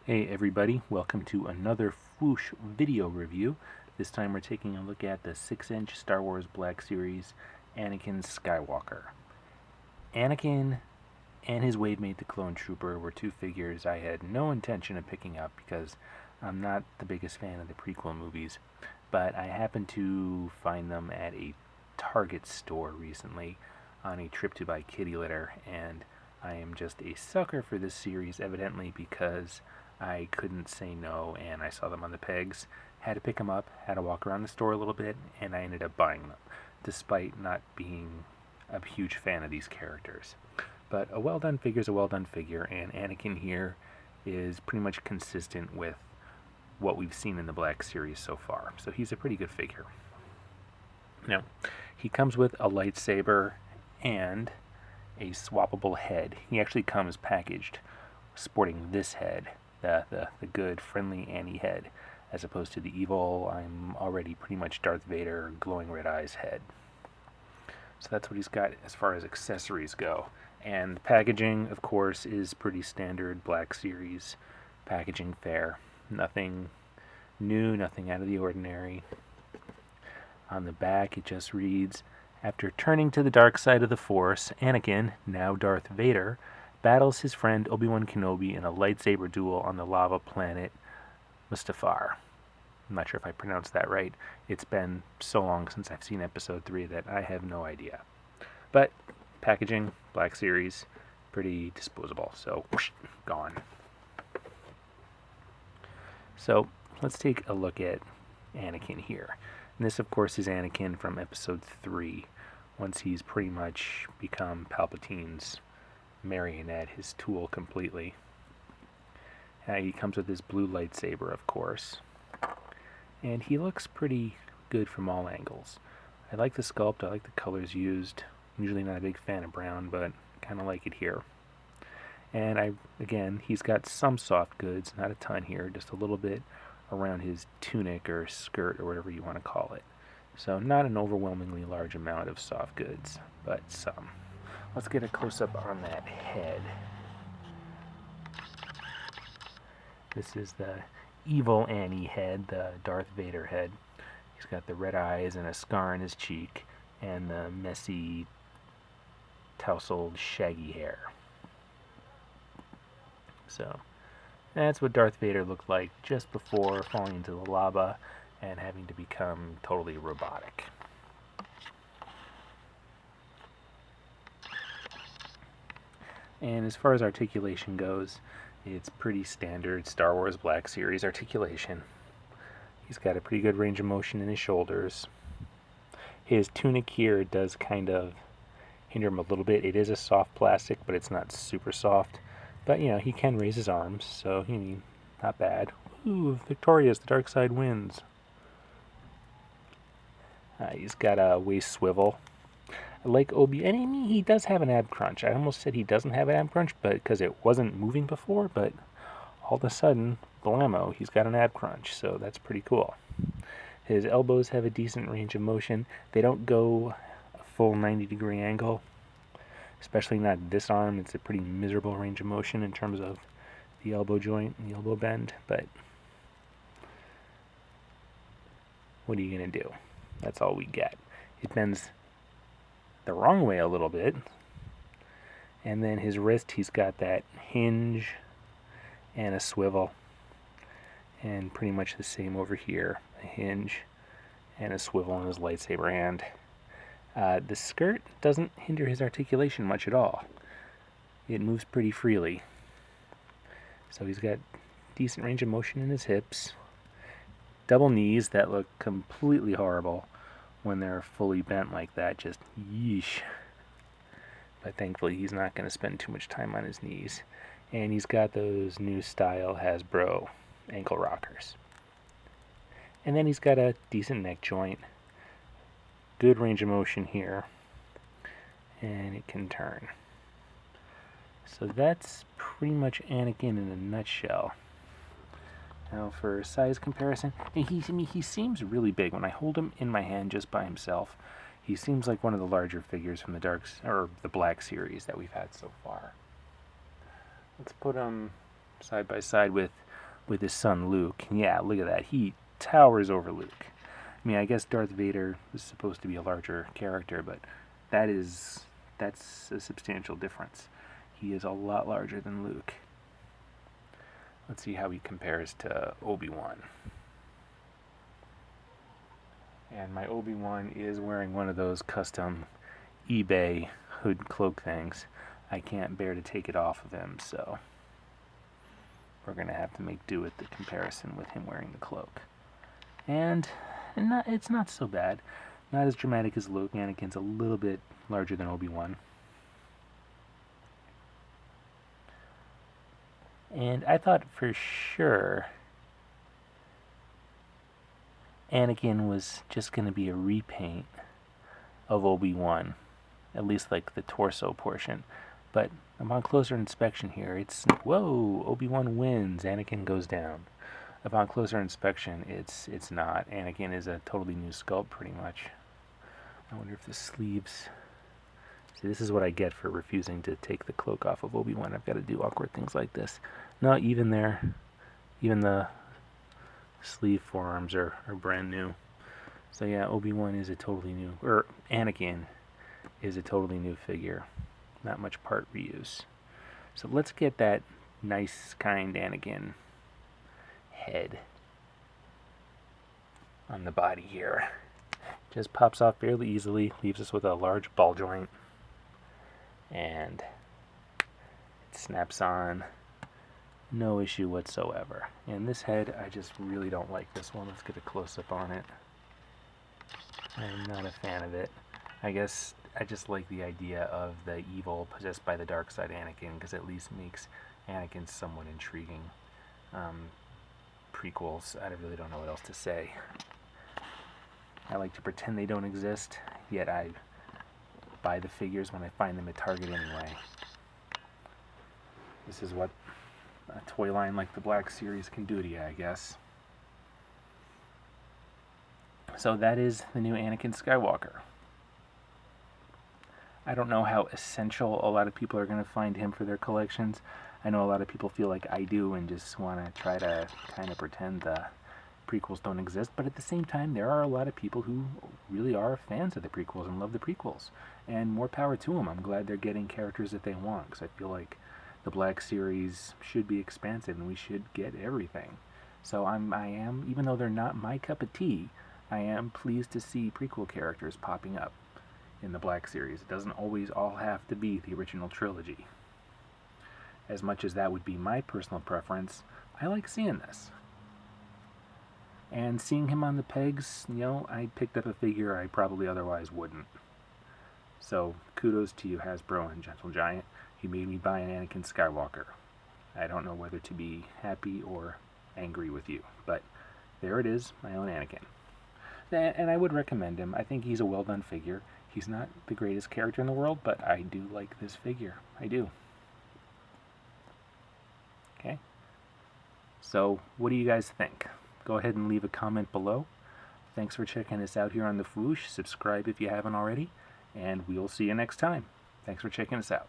Hey everybody, welcome to another Whoosh video review. This time we're taking a look at the 6-inch Star Wars Black Series Anakin Skywalker. Anakin and his wave-mate the Clone Trooper were two figures I had no intention of picking up because I'm not the biggest fan of the prequel movies, but I happened to find them at a Target store recently on a trip to buy kitty litter, and I am just a sucker for this series evidently because I couldn't say no, and I saw them on the pegs, had to pick them up, had to walk around the store a little bit, and I ended up buying them, despite not being a huge fan of these characters. But a well-done figure is a well-done figure, and Anakin here is pretty much consistent with what we've seen in the Black Series so far, so he's a pretty good figure. Now, he comes with a lightsaber and a swappable head. He actually comes packaged sporting this head, the good, friendly Annie head, as opposed to the evil, I'm already pretty much Darth Vader, glowing red eyes head. So that's what he's got as far as accessories go. And packaging, of course, is pretty standard Black Series packaging fare. Nothing new, nothing out of the ordinary. On the back, it just reads, "After turning to the dark side of the Force, Anakin, now Darth Vader, battles his friend Obi-Wan Kenobi in a lightsaber duel on the lava planet Mustafar." I'm not sure if I pronounced that right. It's been so long since I've seen Episode 3 that I have no idea. But packaging, Black Series, pretty disposable, so whoosh, gone. So let's take a look at Anakin here. And this, of course, is Anakin from Episode 3, once he's pretty much become Palpatine's marionette, his tool completely. He comes with his blue lightsaber, of course. And he looks pretty good from all angles. I like the sculpt, I like the colors used. I'm usually not a big fan of brown, but kind of like it here. And again, he's got some soft goods, not a ton here, just a little bit around his tunic or skirt or whatever you want to call it. So not an overwhelmingly large amount of soft goods, but some. Let's get a close-up on that head. This is the evil Annie head, the Darth Vader head. He's got the red eyes and a scar on his cheek, and the messy, tousled, shaggy hair. So that's what Darth Vader looked like just before falling into the lava and having to become totally robotic. And as far as articulation goes, it's pretty standard Star Wars Black Series articulation. He's got a pretty good range of motion in his shoulders. His tunic here does kind of hinder him a little bit. It is a soft plastic, but it's not super soft. But, he can raise his arms, so, not bad. Ooh, victorious, the dark side wins. He's got a waist swivel. Like and he does have an ab crunch. I almost said he doesn't have an ab crunch, but because it wasn't moving before, but all of a sudden, blammo, he's got an ab crunch, so that's pretty cool. His elbows have a decent range of motion. They don't go a full 90-degree angle, especially not this arm. It's a pretty miserable range of motion in terms of the elbow joint and the elbow bend, but what are you going to do? That's all we get. It bends the wrong way a little bit, and then his wrist, he's got that hinge and a swivel, and pretty much the same over here, a hinge and a swivel on his lightsaber hand. The skirt doesn't hinder his articulation much at all. It moves pretty freely. So he's got decent range of motion in his hips. Double knees that look completely horrible when they're fully bent like that, just yeesh. But thankfully he's not going to spend too much time on his knees. And he's got those new style Hasbro ankle rockers. And then he's got a decent neck joint. Good range of motion here. And it can turn. So that's pretty much Anakin in a nutshell. Now for size comparison, he seems really big. When I hold him in my hand just by himself, he seems like one of the larger figures from the Black Series that we've had so far. Let's put him side by side with with his son Luke. And yeah, look at that. He towers over Luke. I mean, I guess Darth Vader is supposed to be a larger character, but that's a substantial difference. He is a lot larger than Luke. Let's see how he compares to Obi-Wan. And my Obi-Wan is wearing one of those custom eBay hood cloak things. I can't bear to take it off of him, so we're going to have to make do with the comparison with him wearing the cloak. And it's not so bad. Not as dramatic as Luke. Anakin's a little bit larger than Obi-Wan. And I thought for sure Anakin was just going to be a repaint of Obi-Wan, at least like the torso portion. But upon closer inspection here, it's, whoa, Obi-Wan wins, Anakin goes down. Upon closer inspection, it's not. Anakin is a totally new sculpt, pretty much. I wonder if the sleeves... See, this is what I get for refusing to take the cloak off of Obi-Wan. I've got to do awkward things like this. No, even there, even the sleeve forearms are brand new. So yeah, Obi-Wan is a totally new, or Anakin is a totally new figure. Not much part reuse. So let's get that nice, kind Anakin head on the body here. Just pops off fairly easily, leaves us with a large ball joint, and it snaps on, no issue whatsoever. And this head, I just really don't like this one. Let's get a close-up on it. I'm not a fan of it. I guess I just like the idea of the evil possessed by the dark side Anakin, because at least makes Anakin somewhat intriguing. Prequels, I really don't know what else to say. I like to pretend they don't exist, yet I buy the figures when I find them at Target anyway. This is what a toy line like the Black Series can do to you, I guess. So that is the new Anakin Skywalker. I don't know how essential a lot of people are going to find him for their collections. I know a lot of people feel like I do and just want to try to kind of pretend the prequels don't exist, but at the same time, there are a lot of people who really are fans of the prequels and love the prequels, and more power to them. I'm glad they're getting characters that they want, because I feel like the Black Series should be expansive and we should get everything. So I am, even though they're not my cup of tea, I am pleased to see prequel characters popping up in the Black Series. It doesn't always all have to be the original trilogy. As much as that would be my personal preference, I like seeing this. And seeing him on the pegs, you know, I picked up a figure I probably otherwise wouldn't. So, kudos to you, Hasbro and Gentle Giant. You made me buy an Anakin Skywalker. I don't know whether to be happy or angry with you, but there it is, my own Anakin. And I would recommend him. I think he's a well-done figure. He's not the greatest character in the world, but I do like this figure. I do. Okay? So, what do you guys think? Go ahead and leave a comment below. Thanks for checking us out here on The Fwoosh. Subscribe if you haven't already, and we'll see you next time. Thanks for checking us out.